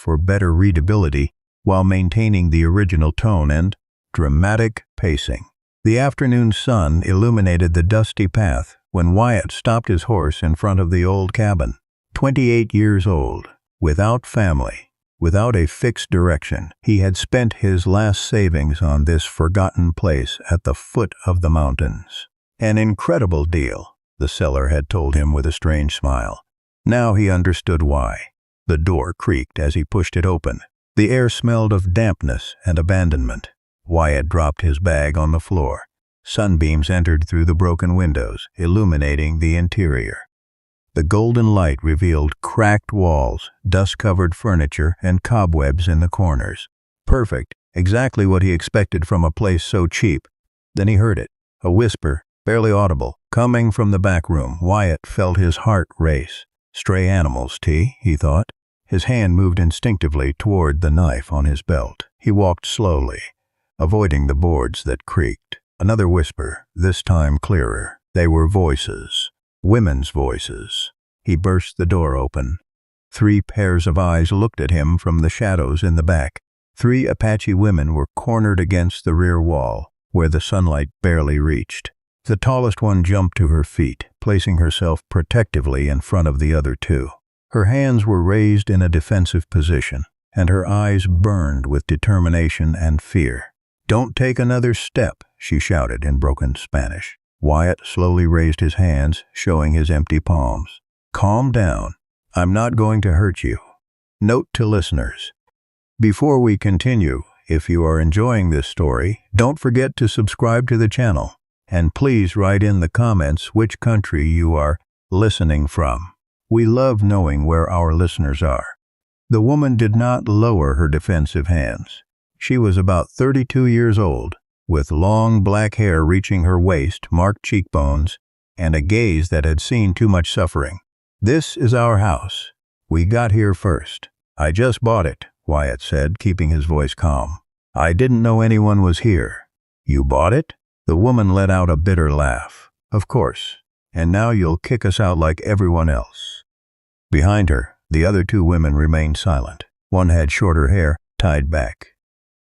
for better readability while maintaining the original tone and dramatic pacing. The afternoon sun illuminated the dusty path when Wyatt stopped his horse in front of the old cabin. 28 years old, without family, without a fixed direction, he had spent his last savings on this forgotten place at the foot of the mountains. An incredible deal, the seller had told him with a strange smile. Now he understood why. The door creaked as he pushed it open. The air smelled of dampness and abandonment. Wyatt dropped his bag on the floor. Sunbeams entered through the broken windows, illuminating the interior. The golden light revealed cracked walls, dust-covered furniture, and cobwebs in the corners. Perfect, exactly what he expected from a place so cheap. Then he heard it, a whisper, barely audible, coming from the back room. Wyatt felt his heart race. Stray animals, T, he thought. His hand moved instinctively toward the knife on his belt. He walked slowly, avoiding the boards that creaked. Another whisper, this time clearer. They were voices. Women's voices. He burst the door open. 3 pairs of eyes looked at him from the shadows in the back. 3 Apache women were cornered against the rear wall, where the sunlight barely reached. The tallest one jumped to her feet, placing herself protectively in front of the other 2. Her hands were raised in a defensive position, and her eyes burned with determination and fear. "Don't take another step," she shouted in broken Spanish. Wyatt slowly raised his hands, showing his empty palms. "Calm down. I'm not going to hurt you." Note to listeners: before we continue, if you are enjoying this story, don't forget to subscribe to the channel, and please write in the comments which country you are listening from. We love knowing where our listeners are. The woman did not lower her defensive hands. She was about 32 years old, with long black hair reaching her waist, marked cheekbones, and a gaze that had seen too much suffering. "This is our house. We got here first. I just bought it," Wyatt said, keeping his voice calm. "I didn't know anyone was here." "You bought it?" The woman let out a bitter laugh. "Of course. And now you'll kick us out like everyone else." Behind her, the other 2 women remained silent. One had shorter hair, tied back.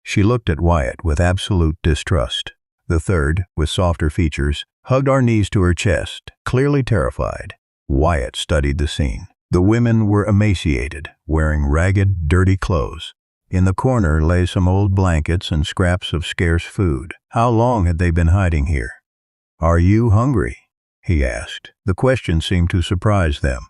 She looked at Wyatt with absolute distrust. The third, with softer features, hugged her knees to her chest, clearly terrified. Wyatt studied the scene. The women were emaciated, wearing ragged, dirty clothes. In the corner lay some old blankets and scraps of scarce food. How long had they been hiding here? "Are you hungry?" he asked. The question seemed to surprise them.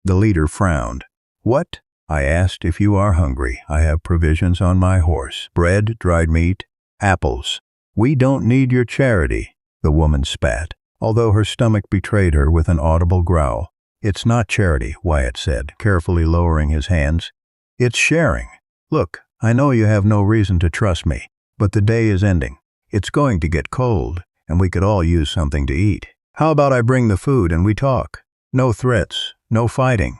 The leader frowned. "What?" "I asked if you are hungry. I have provisions on my horse. Bread, dried meat, apples." "We don't need your charity," the woman spat, although her stomach betrayed her with an audible growl. "It's not charity," Wyatt said, carefully lowering his hands. "It's sharing. Look, I know you have no reason to trust me, but the day is ending. It's going to get cold, and we could all use something to eat. How about I bring the food and we talk? No threats, no fighting."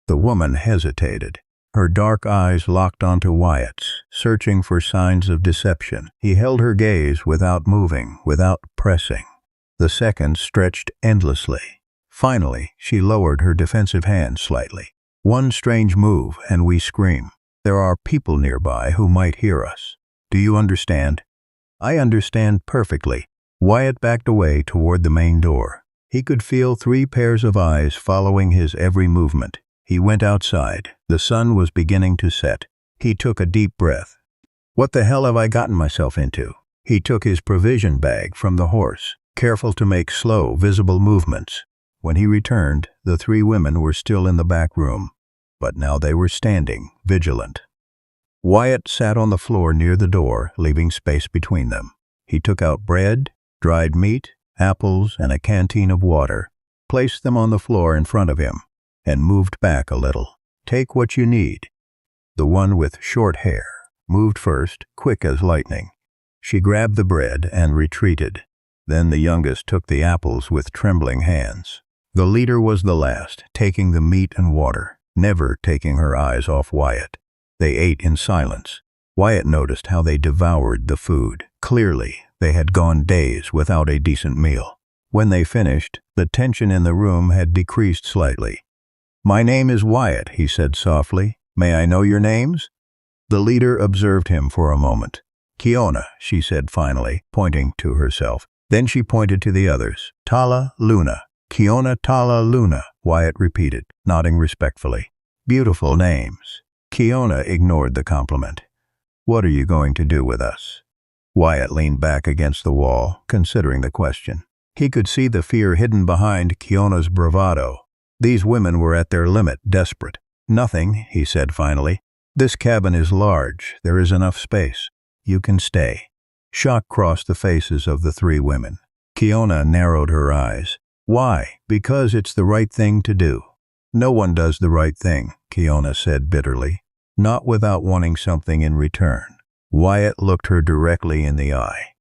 The woman hesitated. Her dark eyes locked onto Wyatt's, searching for signs of deception. He held her gaze without moving, without pressing. The seconds stretched endlessly. Finally, she lowered her defensive hand slightly. "One strange move, and we scream. There are people nearby who might hear us. Do you understand?" "I understand perfectly." Wyatt backed away toward the main door. He could feel 3 pairs of eyes following his every movement. He went outside. The sun was beginning to set. He took a deep breath. "What the hell have I gotten myself into?" He took his provision bag from the horse, careful to make slow, visible movements. When he returned, the 3 women were still in the back room, but now they were standing, vigilant. Wyatt sat on the floor near the door, leaving space between them. He took out bread, dried meat, apples, and a canteen of water, placed them on the floor in front of him, and moved back a little. "Take what you need." The one with short hair moved first, quick as lightning. She grabbed the bread and retreated. Then the youngest took the apples with trembling hands. The leader was the last, taking the meat and water, never taking her eyes off Wyatt. They ate in silence. Wyatt noticed how they devoured the food. Clearly, they had gone days without a decent meal. When they finished, the tension in the room had decreased slightly. "My name is Wyatt," he said softly. May I know your names?" The leader observed him for a moment. "Kiona," she said finally, pointing to herself. Then she pointed to the others. "Tala Luna." "Kiona Tala Luna," Wyatt repeated, nodding respectfully. "Beautiful names." Kiona ignored the compliment. "What are you going to do with us?" Wyatt leaned back against the wall, considering the question. He could see the fear hidden behind Kiona's bravado. These women were at their limit, desperate. "Nothing," he said finally. "This cabin is large. There is enough space. You can stay." Shock crossed the faces of the three women. Kiona narrowed her eyes. "Why?" "Because it's the right thing to do." "No one does the right thing," Kiona said bitterly. "Not without wanting something in return." Wyatt looked her directly in the eye.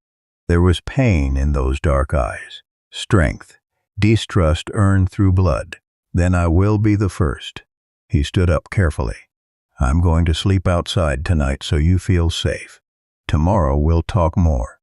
There was pain in those dark eyes. Strength. Distrust earned through blood. "Then I will be the first." He stood up carefully. "I'm going to sleep outside tonight so you feel safe. Tomorrow we'll talk more."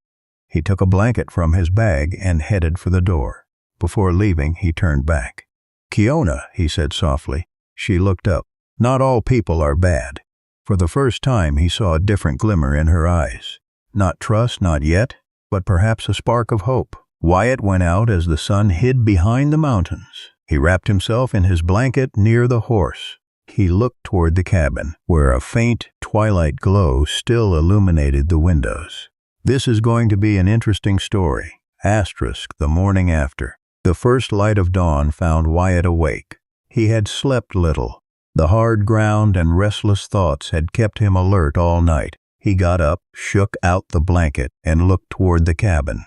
He took a blanket from his bag and headed for the door. Before leaving, he turned back. "Kiona," he said softly. She looked up. "Not all people are bad." For the first time, he saw a different glimmer in her eyes. Not trust, not yet, but perhaps a spark of hope. Wyatt went out as the sun hid behind the mountains. He wrapped himself in his blanket near the horse. He looked toward the cabin, where a faint twilight glow still illuminated the windows. This is going to be an interesting story. The morning after. The first light of dawn found Wyatt awake. He had slept little. The hard ground and restless thoughts had kept him alert all night. He got up, shook out the blanket, and looked toward the cabin.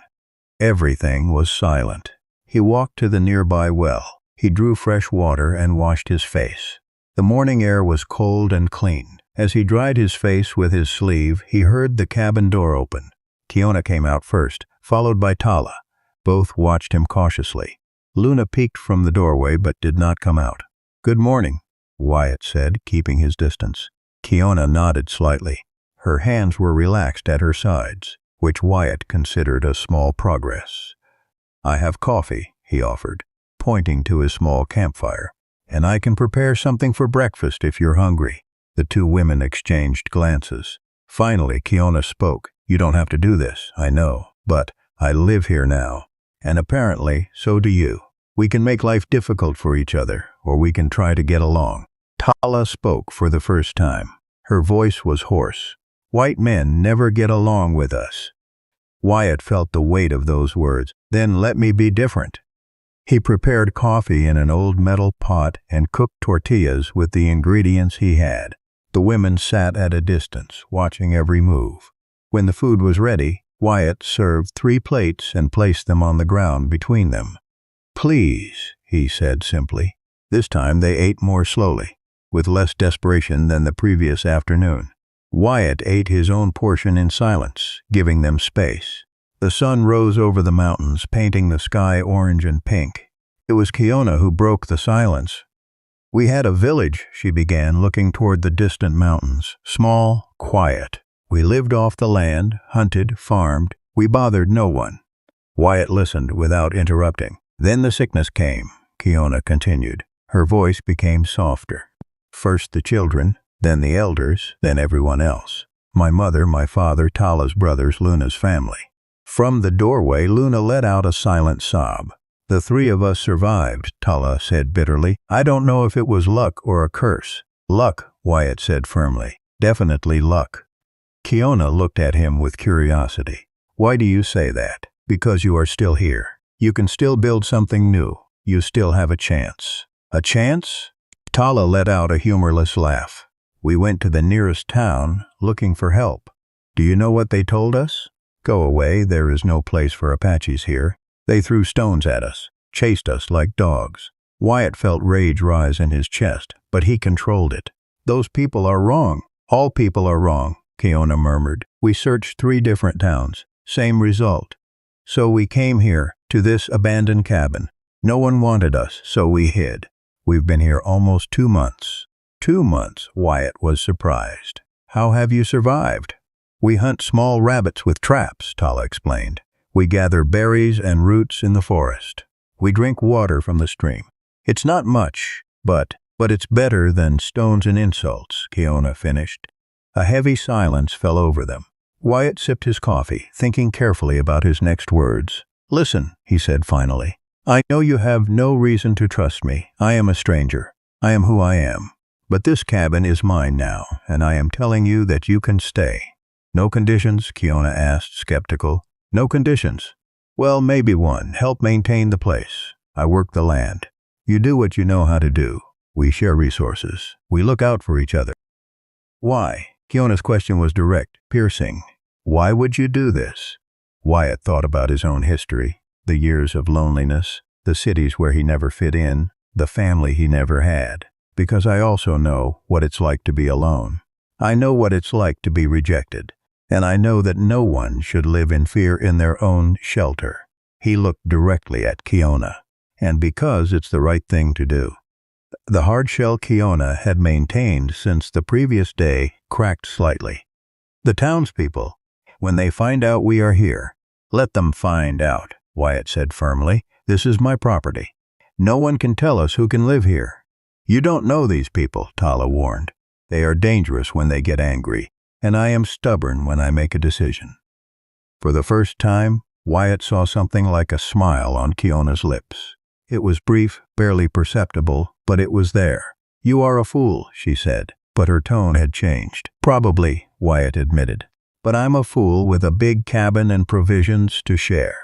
Everything was silent. He walked to the nearby well. He drew fresh water and washed his face. The morning air was cold and clean. As he dried his face with his sleeve, he heard the cabin door open. Kiona came out first, followed by Tala. Both watched him cautiously. Luna peeked from the doorway but did not come out. "Good morning," Wyatt said, keeping his distance. Kiona nodded slightly. Her hands were relaxed at her sides, which Wyatt considered a small progress. "I have coffee," he offered, pointing to his small campfire. "And I can prepare something for breakfast if you're hungry." The two women exchanged glances. Finally, Kiona spoke. "You don't have to do this, I know, but I live here now, and apparently so do you. We can make life difficult for each other, or we can try to get along." Tala spoke for the first time. Her voice was hoarse. "White men never get along with us." Wyatt felt the weight of those words. "Then let me be different." He prepared coffee in an old metal pot and cooked tortillas with the ingredients he had. The women sat at a distance, watching every move. When the food was ready, Wyatt served 3 plates and placed them on the ground between them. "Please," he said simply. This time they ate more slowly, with less desperation than the previous afternoon. Wyatt ate his own portion in silence, giving them space. The sun rose over the mountains, painting the sky orange and pink. It was Kiona who broke the silence. "We had a village," she began, looking toward the distant mountains. "Small, quiet. We lived off the land, hunted, farmed. We bothered no one." Wyatt listened without interrupting. "Then the sickness came," Kiona continued. Her voice became softer. "First the children, then the elders, then everyone else. My mother, my father, Tala's brothers, Luna's family." From the doorway, Luna let out a silent sob. "The 3 of us survived," Tala said bitterly. "I don't know if it was luck or a curse." "Luck," Wyatt said firmly. "Definitely luck." Kiona looked at him with curiosity. "Why do you say that?" "Because you are still here. You can still build something new. You still have a chance." "A chance?" Tala let out a humorless laugh. "We went to the nearest town, looking for help. Do you know what they told us? Go away, there is no place for Apaches here. They threw stones at us, chased us like dogs." Wyatt felt rage rise in his chest, but he controlled it. "Those people are wrong. All people are wrong," Kiona murmured. "We searched 3 different towns. Same result. So we came here, to this abandoned cabin. No one wanted us, so we hid. We've been here almost 2 months." 2 months, Wyatt was surprised. "How have you survived?" "We hunt small rabbits with traps," Tala explained. "We gather berries and roots in the forest. We drink water from the stream. It's not much, but But it's better than stones and insults, Keona finished. A heavy silence fell over them. Wyatt sipped his coffee, thinking carefully about his next words. "Listen," he said finally. "I know you have no reason to trust me. I am a stranger. I am who I am. But this cabin is mine now, and I am telling you that you can stay." "No conditions?" Keona asked, skeptical. "No conditions." "Well, maybe one. Help maintain the place. I work the land. You do what you know how to do. We share resources. We look out for each other." "Why?" Keona's question was direct, piercing. "Why would you do this?" Wyatt thought about his own history, the years of loneliness, the cities where he never fit in, the family he never had. "Because I also know what it's like to be alone. I know what it's like to be rejected. And I know that no one should live in fear in their own shelter." He looked directly at Keona. "And because it's the right thing to do." The hard shell Keona had maintained since the previous day cracked slightly. "The townspeople, when they find out we are here." "Let them find out," Wyatt said firmly. "This is my property. No one can tell us who can live here." "You don't know these people," Tala warned. "They are dangerous when they get angry, and I am stubborn when I make a decision." For the first time, Wyatt saw something like a smile on Keona's lips. It was brief, barely perceptible, but it was there. "You are a fool," she said, but her tone had changed. "Probably," Wyatt admitted. "But I'm a fool with a big cabin and provisions to share."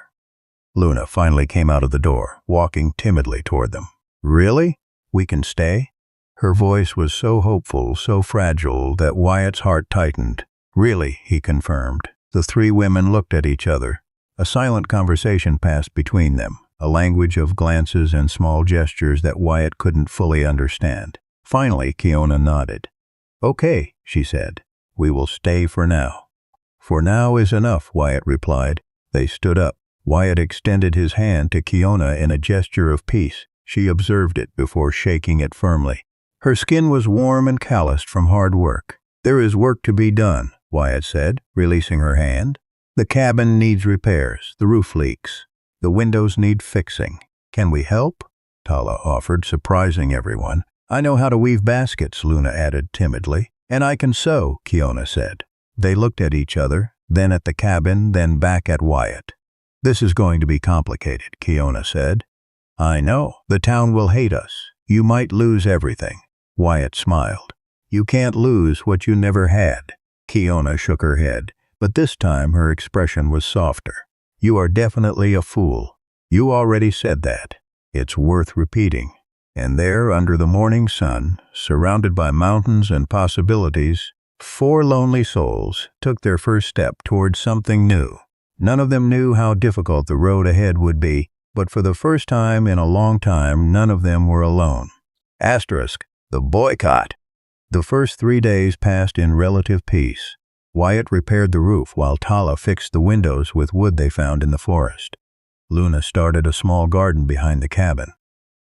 Luna finally came out of the door, walking timidly toward them. "Really? We can stay?" Her voice was so hopeful, so fragile, that Wyatt's heart tightened. "Really," he confirmed. The three women looked at each other. A silent conversation passed between them, a language of glances and small gestures that Wyatt couldn't fully understand. Finally, Keona nodded. "Okay," she said. "We will stay for now." "For now is enough," Wyatt replied. They stood up. Wyatt extended his hand to Keona in a gesture of peace. She observed it before shaking it firmly. Her skin was warm and calloused from hard work. "There is work to be done," Wyatt said, releasing her hand. "The cabin needs repairs. The roof leaks. The windows need fixing. Can we help?" Tala offered, surprising everyone. "I know how to weave baskets," Luna added timidly. "And I can sew," Keona said. They looked at each other, then at the cabin, then back at Wyatt. "This is going to be complicated," Keona said. "I know. The town will hate us. You might lose everything." Wyatt smiled. "You can't lose what you never had." Keona shook her head, but this time her expression was softer. "You are definitely a fool. You already said that. It's worth repeating." And there, under the morning sun, surrounded by mountains and possibilities, 4 lonely souls took their first step towards something new. None of them knew how difficult the road ahead would be, but for the first time in a long time, none of them were alone. Asterisk, the boycott. The first 3 days passed in relative peace. Wyatt repaired the roof while Tala fixed the windows with wood they found in the forest. Luna started a small garden behind the cabin,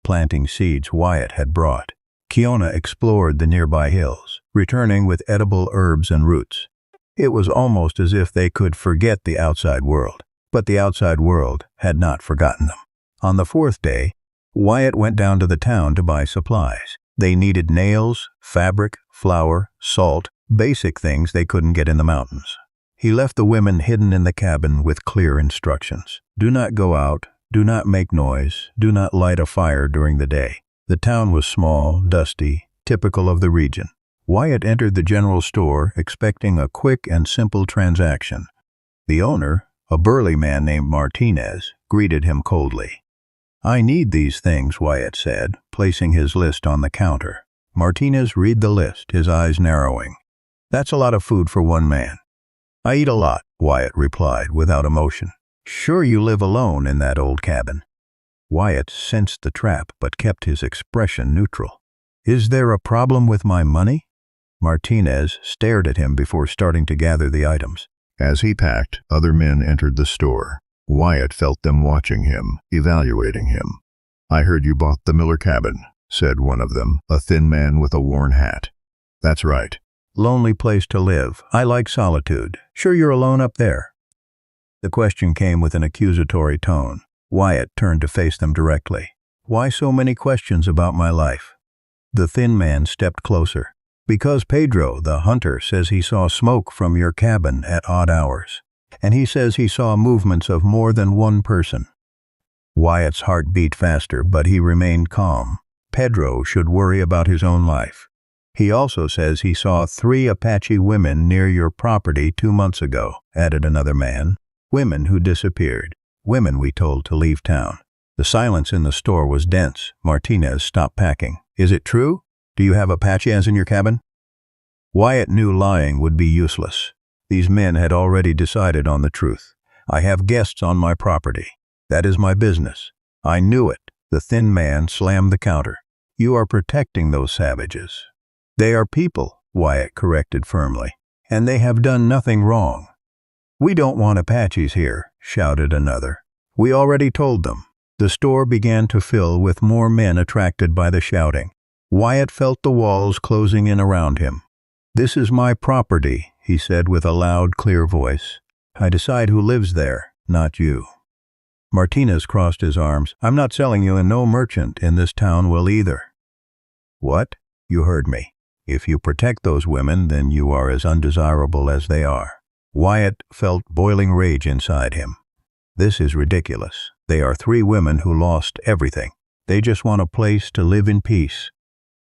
planting seeds Wyatt had brought. Keona explored the nearby hills, returning with edible herbs and roots. It was almost as if they could forget the outside world, but the outside world had not forgotten them. On the 4th day, Wyatt went down to the town to buy supplies. They needed nails, fabric, flour, salt, basic things they couldn't get in the mountains. He left the women hidden in the cabin with clear instructions. Do not go out, do not make noise, do not light a fire during the day. The town was small, dusty, typical of the region. Wyatt entered the general store expecting a quick and simple transaction. The owner, a burly man named Martinez, greeted him coldly. "I need these things," Wyatt said, placing his list on the counter. Martinez read the list, his eyes narrowing. "That's a lot of food for one man." "I eat a lot," Wyatt replied without emotion. "Sure you live alone in that old cabin?" Wyatt sensed the trap but kept his expression neutral. "Is there a problem with my money?" Martinez stared at him before starting to gather the items. As he packed, other men entered the store. Wyatt felt them watching him, evaluating him. "I heard you bought the Miller cabin," said one of them, a thin man with a worn hat. "That's right. Lonely place to live. I like solitude. Sure you're alone up there?" The question came with an accusatory tone. Wyatt turned to face them directly. "Why so many questions about my life?" The thin man stepped closer. Because Pedro, the hunter, says he saw smoke from your cabin at odd hours. And he says he saw movements of more than one person. Wyatt's heart beat faster, but he remained calm. Pedro should worry about his own life. He also says he saw 3 Apache women near your property 2 months ago, added another man. Women who disappeared. Women we told to leave town. The silence in the store was dense. Martinez stopped packing. Is it true? Do you have Apaches in your cabin? Wyatt knew lying would be useless. These men had already decided on the truth. I have guests on my property. That is my business. I knew it. The thin man slammed the counter. You are protecting those savages. They are people, Wyatt corrected firmly, and they have done nothing wrong. We don't want Apaches here, shouted another. We already told them. The store began to fill with more men attracted by the shouting. Wyatt felt the walls closing in around him. This is my property, he said with a loud, clear voice. I decide who lives there, not you. Martinez crossed his arms. I'm not selling you, and no merchant in this town will either. What? You heard me. If you protect those women, then you are as undesirable as they are. Wyatt felt boiling rage inside him. This is ridiculous. They are 3 women who lost everything. They just want a place to live in peace.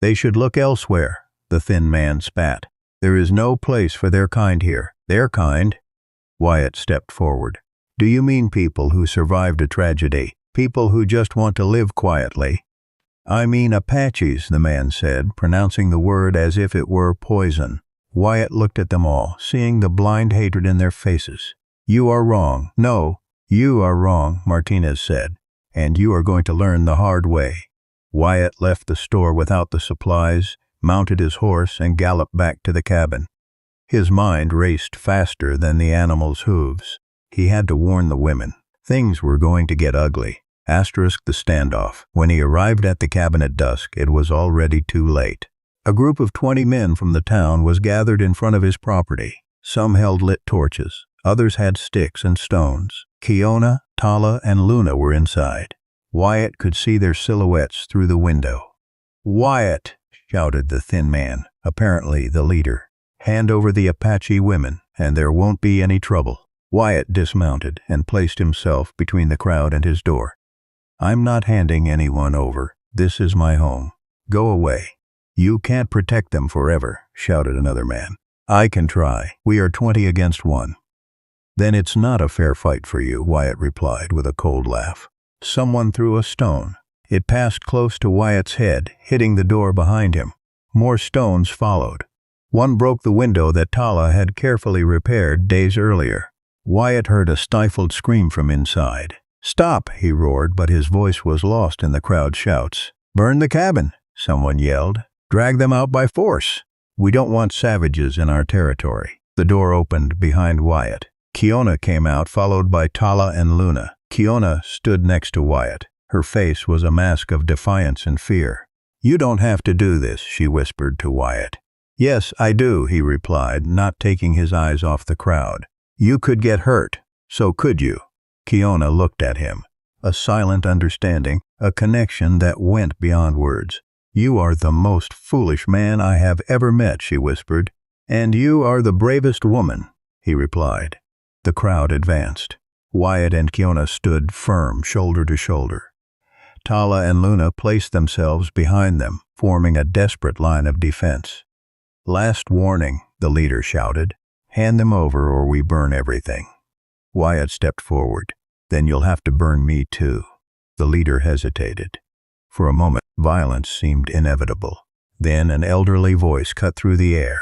They should look elsewhere, the thin man spat. There is no place for their kind here. Their kind? Wyatt stepped forward. Do you mean people who survived a tragedy? People who just want to live quietly? I mean Apaches, the man said, pronouncing the word as if it were poison. Wyatt looked at them all, seeing the blind hatred in their faces. You are wrong. No, you are wrong, Martinez said, and you are going to learn the hard way. Wyatt left the store without the supplies, mounted his horse, and galloped back to the cabin. His mind raced faster than the animal's hooves. He had to warn the women. Things were going to get ugly. Asterisk the standoff. When he arrived at the cabin at dusk, it was already too late. A group of 20 men from the town was gathered in front of his property. Some held lit torches. Others had sticks and stones. Kiona, Tala, and Luna were inside. Wyatt could see their silhouettes through the window. Wyatt, shouted the thin man, apparently the leader. Hand over the Apache women, and there won't be any trouble. Wyatt dismounted and placed himself between the crowd and his door. I'm not handing anyone over. This is my home. Go away. You can't protect them forever, shouted another man. I can try. We are 20 against 1. Then it's not a fair fight for you, Wyatt replied with a cold laugh. Someone threw a stone. It passed close to Wyatt's head, hitting the door behind him. More stones followed. One broke the window that Tala had carefully repaired days earlier. Wyatt heard a stifled scream from inside. Stop, he roared, but his voice was lost in the crowd's shouts. Burn the cabin, someone yelled. Drag them out by force. We don't want savages in our territory. The door opened behind Wyatt. Kiona came out, followed by Tala and Luna. Kiona stood next to Wyatt. Her face was a mask of defiance and fear. You don't have to do this, she whispered to Wyatt. Yes, I do, he replied, not taking his eyes off the crowd. You could get hurt. So could you? Kiona looked at him. A silent understanding, a connection that went beyond words. You are the most foolish man I have ever met, she whispered. And you are the bravest woman, he replied. The crowd advanced. Wyatt and Kiona stood firm, shoulder to shoulder. Tala and Luna placed themselves behind them, forming a desperate line of defense. Last warning, the leader shouted. Hand them over or we burn everything. Wyatt stepped forward. Then you'll have to burn me too. The leader hesitated. For a moment, violence seemed inevitable. Then an elderly voice cut through the air.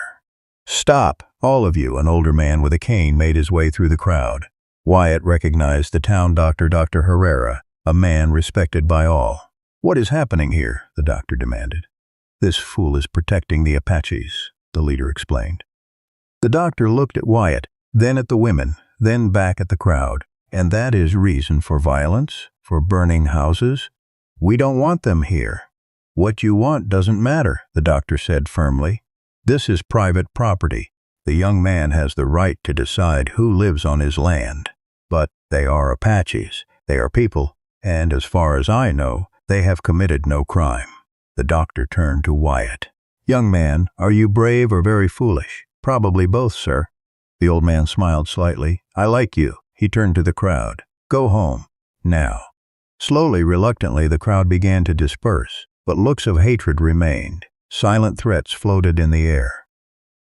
Stop, all of you, an older man with a cane made his way through the crowd. Wyatt recognized the town doctor, Dr. Herrera, a man respected by all. What is happening here? The doctor demanded. This fool is protecting the Apaches, the leader explained. The doctor looked at Wyatt, then at the women, then back at the crowd. And that is reason for violence, for burning houses? We don't want them here. What you want doesn't matter, the doctor said firmly. This is private property. The young man has the right to decide who lives on his land. But they are Apaches. They are people, and as far as I know, they have committed no crime. The doctor turned to Wyatt. "Young man, are you brave or very foolish?" "Probably both, sir." The old man smiled slightly. "I like you." He turned to the crowd. "Go home. Now." Slowly, reluctantly, the crowd began to disperse, but looks of hatred remained. Silent threats floated in the air.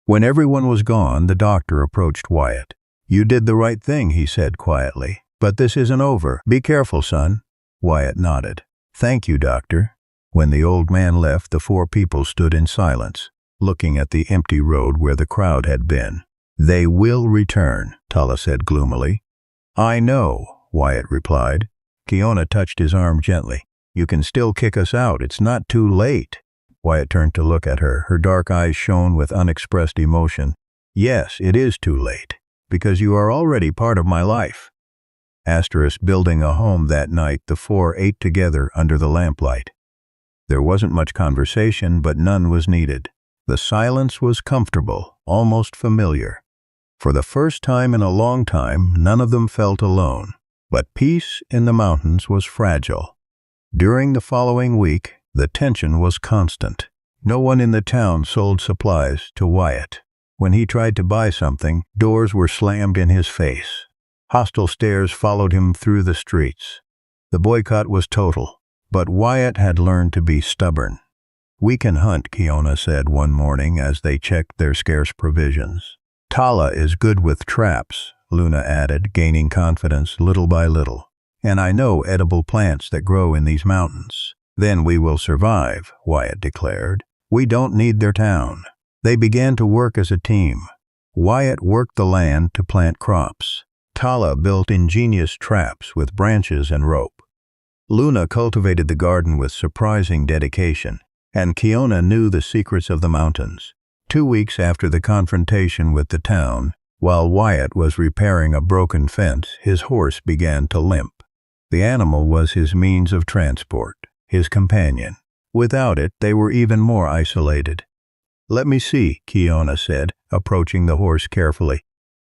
When everyone was gone, the doctor approached Wyatt. "You did the right thing," he said quietly. "But this isn't over. Be careful, son." Wyatt nodded. "Thank you, doctor." When the old man left, the four people stood in silence, looking at the empty road where the crowd had been. "They will return," Tala said gloomily. "I know," Wyatt replied. Kiona touched his arm gently. "You can still kick us out. It's not too late." Wyatt turned to look at her. Her dark eyes shone with unexpressed emotion. "Yes, it is too late, because you are already part of my life." Building a home that night, the four ate together under the lamplight. There wasn't much conversation, but none was needed. The silence was comfortable, almost familiar. For the first time in a long time, none of them felt alone. But peace in the mountains was fragile. During the following week, the tension was constant. No one in the town sold supplies to Wyatt. When he tried to buy something, doors were slammed in his face. Hostile stares followed him through the streets. The boycott was total. But Wyatt had learned to be stubborn. "We can hunt," Kiona said one morning as they checked their scarce provisions. "Tala is good with traps," Luna added, gaining confidence little by little. "And I know edible plants that grow in these mountains." "Then we will survive," Wyatt declared. "We don't need their town." They began to work as a team. Wyatt worked the land to plant crops. Tala built ingenious traps with branches and rope. Luna cultivated the garden with surprising dedication, and Kiona knew the secrets of the mountains. 2 weeks after the confrontation with the town, while Wyatt was repairing a broken fence, his horse began to limp. The animal was his means of transport, his companion. Without it, they were even more isolated. "Let me see," Kiona said, approaching the horse carefully.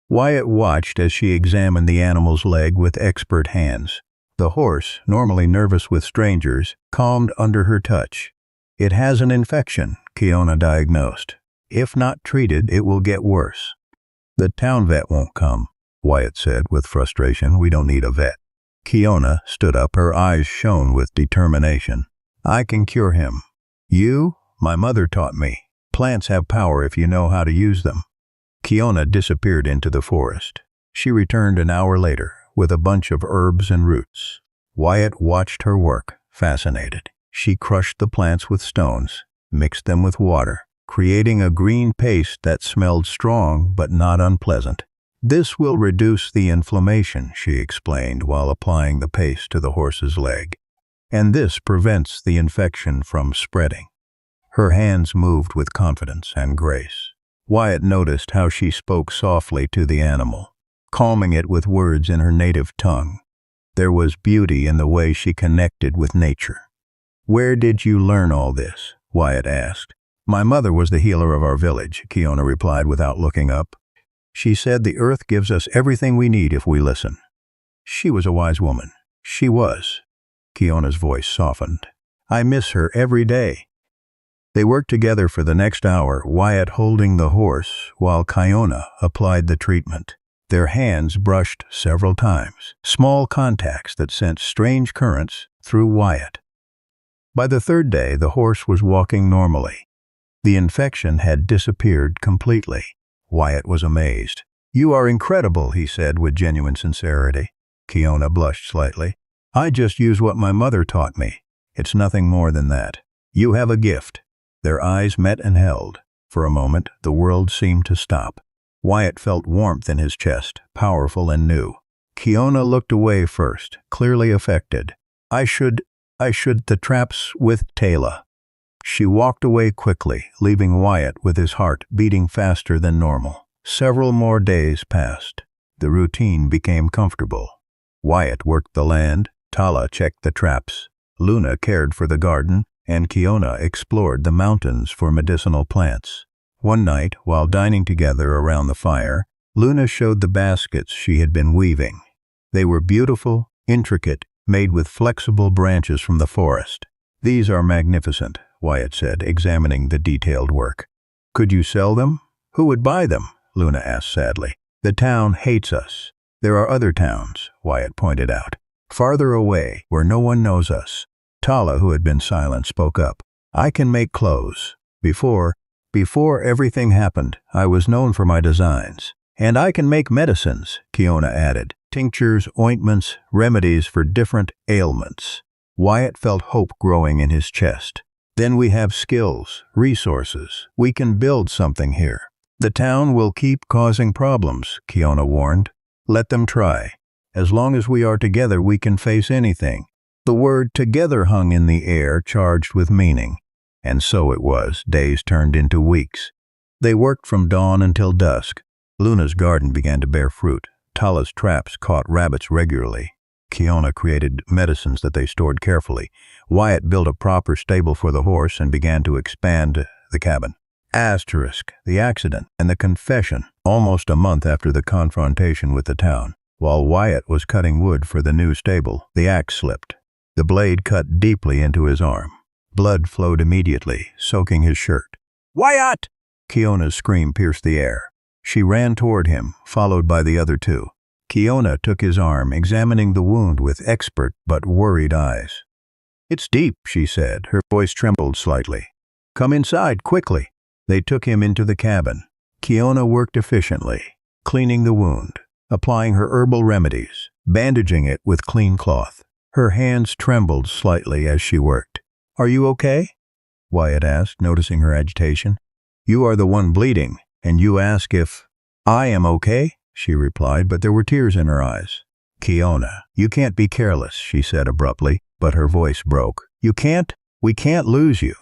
Wyatt watched as she examined the animal's leg with expert hands. The horse, normally nervous with strangers, calmed under her touch. "It has an infection," Kiona diagnosed. "If not treated, it will get worse." "The town vet won't come," Wyatt said with frustration. "We don't need a vet." Kiona stood up, her eyes shone with determination. "I can cure him." "You? My mother taught me. Plants have power if you know how to use them." Kiona disappeared into the forest. She returned an hour later with a bunch of herbs and roots. Wyatt watched her work, fascinated. She crushed the plants with stones, mixed them with water, creating a green paste that smelled strong but not unpleasant. "This will reduce the inflammation," she explained while applying the paste to the horse's leg. "And this prevents the infection from spreading." Her hands moved with confidence and grace. Wyatt noticed how she spoke softly to the animal, calming it with words in her native tongue. There was beauty in the way she connected with nature. "Where did you learn all this?" Wyatt asked. "My mother was the healer of our village," Kiona replied without looking up. "She said the earth gives us everything we need if we listen." She was a wise woman. She was. Kiona's voice softened. "I miss her every day." They worked together for the next hour, Wyatt holding the horse while Kiona applied the treatment. Their hands brushed several times, small contacts that sent strange currents through Wyatt. By the third day, the horse was walking normally. The infection had disappeared completely. Wyatt was amazed. "You are incredible," he said with genuine sincerity. Kiona blushed slightly. "I just use what my mother taught me. It's nothing more than that. You have a gift." Their eyes met and held. For a moment, the world seemed to stop. Wyatt felt warmth in his chest, powerful and new. Kiona looked away first, clearly affected. I should the traps with Tala." She walked away quickly, leaving Wyatt with his heart beating faster than normal. Several more days passed. The routine became comfortable. Wyatt worked the land, Tala checked the traps, Luna cared for the garden, and Kiona explored the mountains for medicinal plants. One night, while dining together around the fire, Luna showed the baskets she had been weaving. They were beautiful, intricate, made with flexible branches from the forest. "These are magnificent," Wyatt said, examining the detailed work. Could you sell them? Who would buy them? Luna asked sadly. The town hates us. There are other towns, Wyatt pointed out. Farther away, where no one knows us. Tala, who had been silent, spoke up. I can make clothes. Before everything happened, I was known for my designs. And I can make medicines, Kiona added. Tinctures, ointments, remedies for different ailments. Wyatt felt hope growing in his chest. Then we have skills, resources. We can build something here. The town will keep causing problems, Kiona warned. Let them try. As long as we are together, we can face anything. The word together hung in the air, charged with meaning. And so it was. Days turned into weeks. They worked from dawn until dusk. Luna's garden began to bear fruit. Tala's traps caught rabbits regularly. Kiona created medicines that they stored carefully. Wyatt built a proper stable for the horse and began to expand the cabin. The accident and the confession, almost a month after the confrontation with the town. While Wyatt was cutting wood for the new stable, the axe slipped. The blade cut deeply into his arm. Blood flowed immediately, soaking his shirt. Wyatt! Kiona's scream pierced the air. She ran toward him, followed by the other two. Kiona took his arm, examining the wound with expert but worried eyes. It's deep, she said. Her voice trembled slightly. Come inside, quickly. They took him into the cabin. Kiona worked efficiently, cleaning the wound, applying her herbal remedies, bandaging it with clean cloth. Her hands trembled slightly as she worked. Are you okay? Wyatt asked, noticing her agitation. You are the one bleeding, and you ask if I am okay? She replied, but there were tears in her eyes. Kiona, you can't be careless, she said abruptly, but her voice broke. We can't lose you.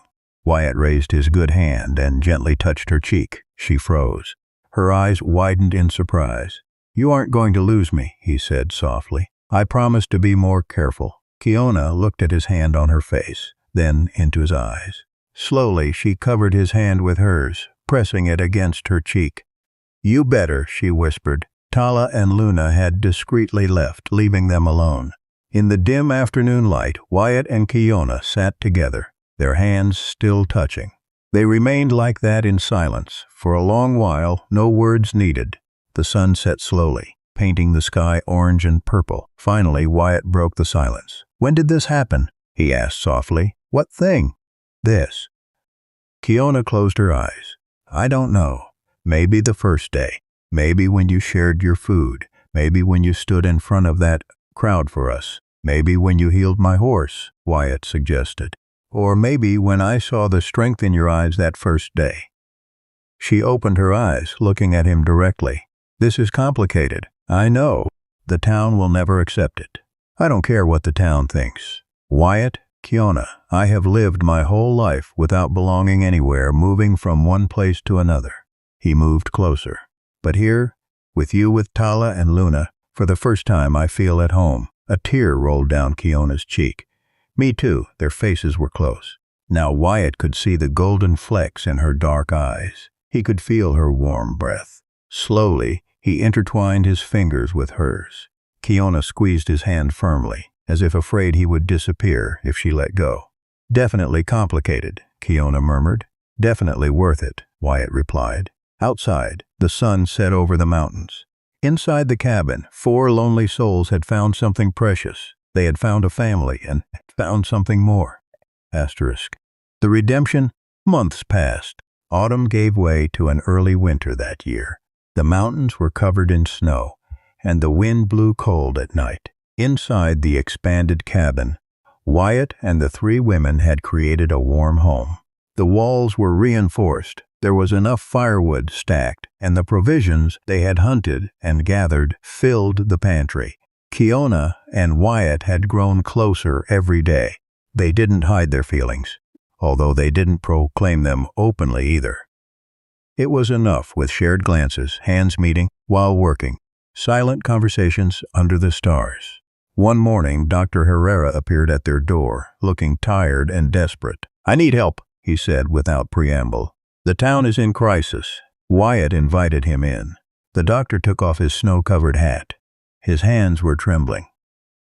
Wyatt raised his good hand and gently touched her cheek. She froze. Her eyes widened in surprise. You aren't going to lose me, he said softly. I promise to be more careful. Kiona looked at his hand on her face, then into his eyes. Slowly, she covered his hand with hers, pressing it against her cheek. You better, she whispered. Tala and Luna had discreetly left, leaving them alone. In the dim afternoon light, Wyatt and Kiona sat together, their hands still touching. They remained like that in silence. For a long while, no words needed. The sun set slowly, painting the sky orange and purple. Finally, Wyatt broke the silence. When did this happen? He asked softly. What thing? This. Kiona closed her eyes. I don't know. Maybe the first day. Maybe when you shared your food. Maybe when you stood in front of that crowd for us. Maybe when you healed my horse, Wyatt suggested. Or maybe when I saw the strength in your eyes that first day. She opened her eyes, looking at him directly. This is complicated. I know. The town will never accept it. I don't care what the town thinks. Wyatt, Kiona, I have lived my whole life without belonging anywhere, moving from one place to another. He moved closer. But here, with you, with Tala and Luna, for the first time I feel at home. A tear rolled down Kiona's cheek. Me too, their faces were close. Now Wyatt could see the golden flecks in her dark eyes. He could feel her warm breath. Slowly, he intertwined his fingers with hers. Kiona squeezed his hand firmly, as if afraid he would disappear if she let go. Definitely complicated, Kiona murmured. Definitely worth it, Wyatt replied. Outside, the sun set over the mountains. Inside the cabin, 4 lonely souls had found something precious. They had found a family and found something more. The redemption. Months passed. Autumn gave way to an early winter that year. The mountains were covered in snow, and the wind blew cold at night. Inside the expanded cabin, Wyatt and the 3 women had created a warm home. The walls were reinforced. There was enough firewood stacked, and the provisions they had hunted and gathered filled the pantry. Kiona and Wyatt had grown closer every day. They didn't hide their feelings, although they didn't proclaim them openly either. It was enough with shared glances, hands meeting while working, silent conversations under the stars. One morning, Dr. Herrera appeared at their door, looking tired and desperate. I need help, he said without preamble. The town is in crisis. Wyatt invited him in. The doctor took off his snow-covered hat. His hands were trembling.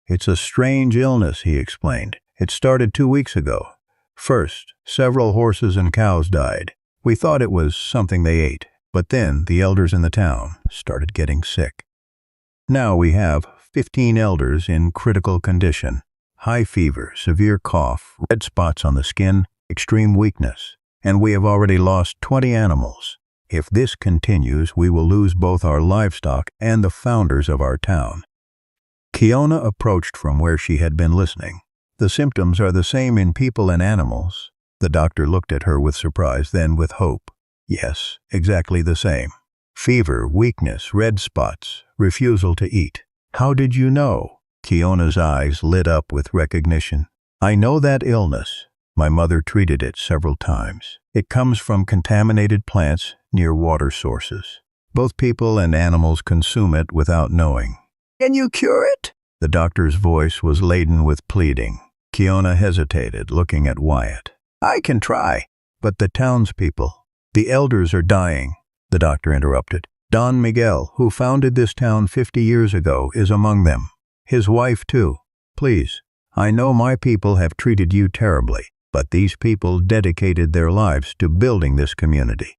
It's a strange illness, he explained. It started 2 weeks ago. First, several horses and cows died. We thought it was something they ate, but then the elders in the town started getting sick. Now we have 15 elders in critical condition. High fever, severe cough, red spots on the skin, extreme weakness, and we have already lost 20 animals. If this continues, we will lose both our livestock and the founders of our town. Kiona approached from where she had been listening. The symptoms are the same in people and animals. The doctor looked at her with surprise, then with hope. Yes, exactly the same. Fever, weakness, red spots, refusal to eat. How did you know? Kiona's eyes lit up with recognition. I know that illness. My mother treated it several times. It comes from contaminated plants near water sources. Both people and animals consume it without knowing. Can you cure it? The doctor's voice was laden with pleading. Kiona hesitated, looking at Wyatt. I can try, but the townspeople, the elders are dying, the doctor interrupted. Don Miguel, who founded this town 50 years ago, is among them. His wife, too. Please, I know my people have treated you terribly, but these people dedicated their lives to building this community.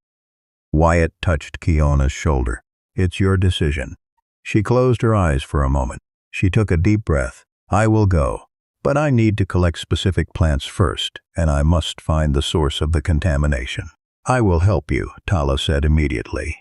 Wyatt touched Kiona's shoulder. It's your decision. She closed her eyes for a moment. She took a deep breath. I will go, but I need to collect specific plants first, and I must find the source of the contamination. I will help you, Tala said immediately.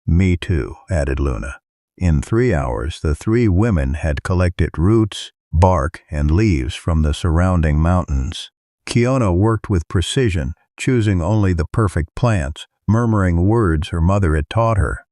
Me too, added Luna. In 3 hours, the 3 women had collected roots, bark, and leaves from the surrounding mountains. Kiona worked with precision, choosing only the perfect plants, murmuring words her mother had taught her.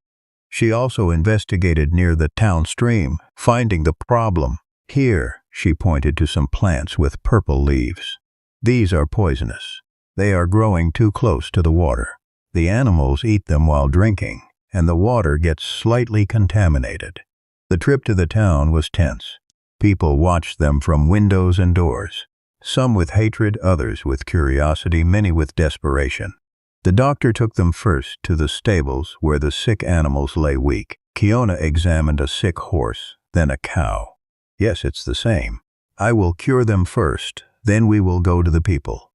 She also investigated near the town stream, finding the problem. Here, she pointed to some plants with purple leaves. These are poisonous. They are growing too close to the water. The animals eat them while drinking, and the water gets slightly contaminated. The trip to the town was tense. People watched them from windows and doors. Some with hatred, others with curiosity, many with desperation. The doctor took them first to the stables where the sick animals lay weak. Kiona examined a sick horse, then a cow. Yes, it's the same. I will cure them first, then we will go to the people.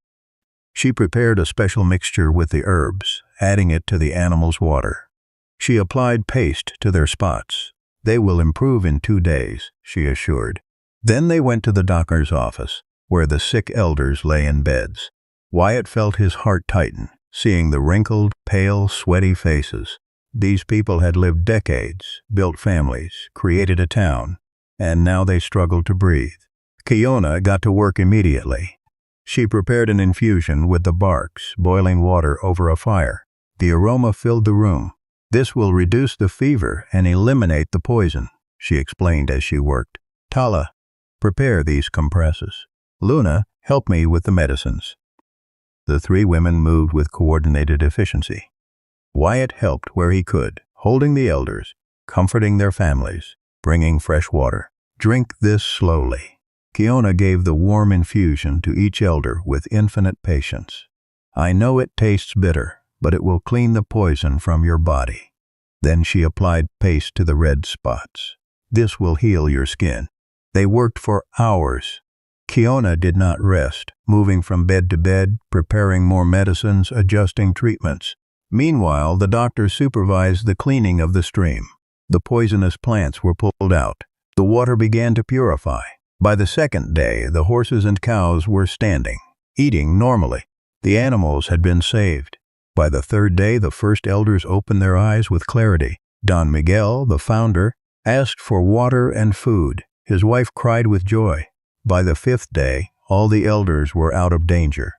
She prepared a special mixture with the herbs, adding it to the animals' water. She applied paste to their spots. They will improve in 2 days, she assured. Then they went to the doctor's office, where the sick elders lay in beds. Wyatt felt his heart tighten, seeing the wrinkled, pale, sweaty faces. These people had lived decades, built families, created a town, and now they struggled to breathe. Kiona got to work immediately. She prepared an infusion with the barks, boiling water over a fire. The aroma filled the room. This will reduce the fever and eliminate the poison, she explained as she worked. Tala, prepare these compresses. Luna, help me with the medicines. The 3 women moved with coordinated efficiency. Wyatt helped where he could, holding the elders, comforting their families, bringing fresh water. Drink this slowly. Kiona gave the warm infusion to each elder with infinite patience. I know it tastes bitter, but it will clean the poison from your body. Then she applied paste to the red spots. This will heal your skin. They worked for hours. Kiona did not rest, moving from bed to bed, preparing more medicines, adjusting treatments. Meanwhile, the doctor supervised the cleaning of the stream. The poisonous plants were pulled out. The water began to purify. By the 2nd day, the horses and cows were standing, eating normally. The animals had been saved. By the 3rd day, the first elders opened their eyes with clarity. Don Miguel, the founder, asked for water and food. His wife cried with joy. By the 5th day, all the elders were out of danger.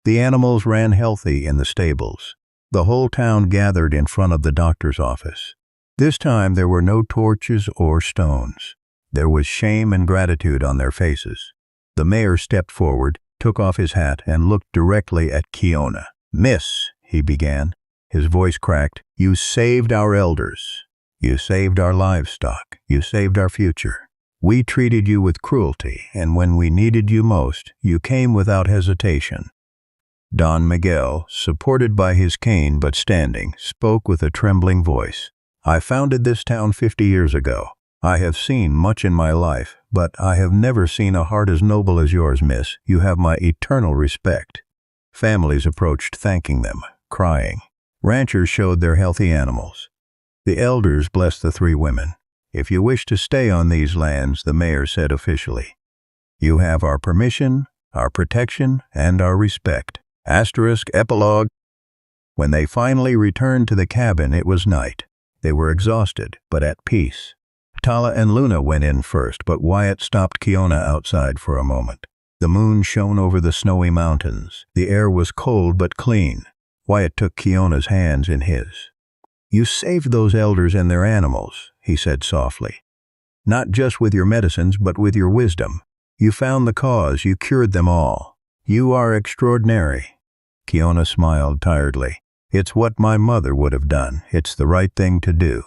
The animals ran healthy in the stables. The whole town gathered in front of the doctor's office. This time there were no torches or stones. There was shame and gratitude on their faces. The mayor stepped forward, took off his hat, and looked directly at Kiona. Miss, he began. His voice cracked. You saved our elders. You saved our livestock. You saved our future. We treated you with cruelty, and when we needed you most, you came without hesitation. Don Miguel, supported by his cane but standing, spoke with a trembling voice. I founded this town 50 years ago. I have seen much in my life, but I have never seen a heart as noble as yours, miss. You have my eternal respect. Families approached thanking them, crying. Ranchers showed their healthy animals. The elders blessed the three women. "If you wish to stay on these lands," the mayor said officially, "you have our permission, our protection, and our respect." Epilogue. When they finally returned to the cabin, it was night. They were exhausted, but at peace. Tala and Luna went in first, but Wyatt stopped Kiona outside for a moment. The moon shone over the snowy mountains. The air was cold but clean. Wyatt took Kiona's hands in his. "You saved those elders and their animals," he said softly. "Not just with your medicines, but with your wisdom. You found the cause, you cured them all. You are extraordinary." Kiona smiled tiredly. "It's what my mother would have done. It's the right thing to do."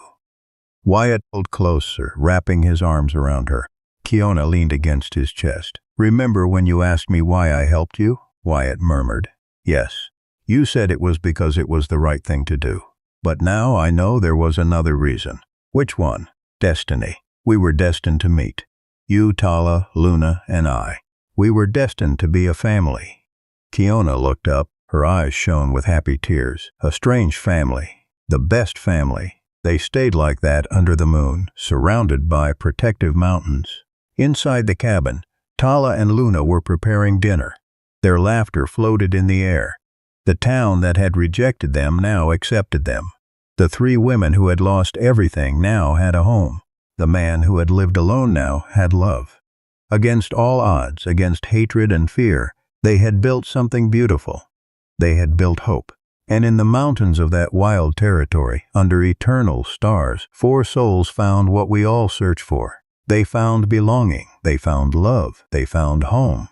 Wyatt pulled closer, wrapping his arms around her. Kiona leaned against his chest. "Remember when you asked me why I helped you?" Wyatt murmured. "Yes. You said it was because it was the right thing to do. But now I know there was another reason." "Which one?" "Destiny. We were destined to meet. You, Tala, Luna, and I. We were destined to be a family." Kiona looked up. Her eyes shone with happy tears. A strange family. The best family. They stayed like that under the moon, surrounded by protective mountains. Inside the cabin, Tala and Luna were preparing dinner. Their laughter floated in the air. The town that had rejected them now accepted them. The three women who had lost everything now had a home. The man who had lived alone now had love. Against all odds, against hatred and fear, they had built something beautiful. They had built hope. And in the mountains of that wild territory, under eternal stars, 4 souls found what we all search for. They found belonging. They found love. They found home.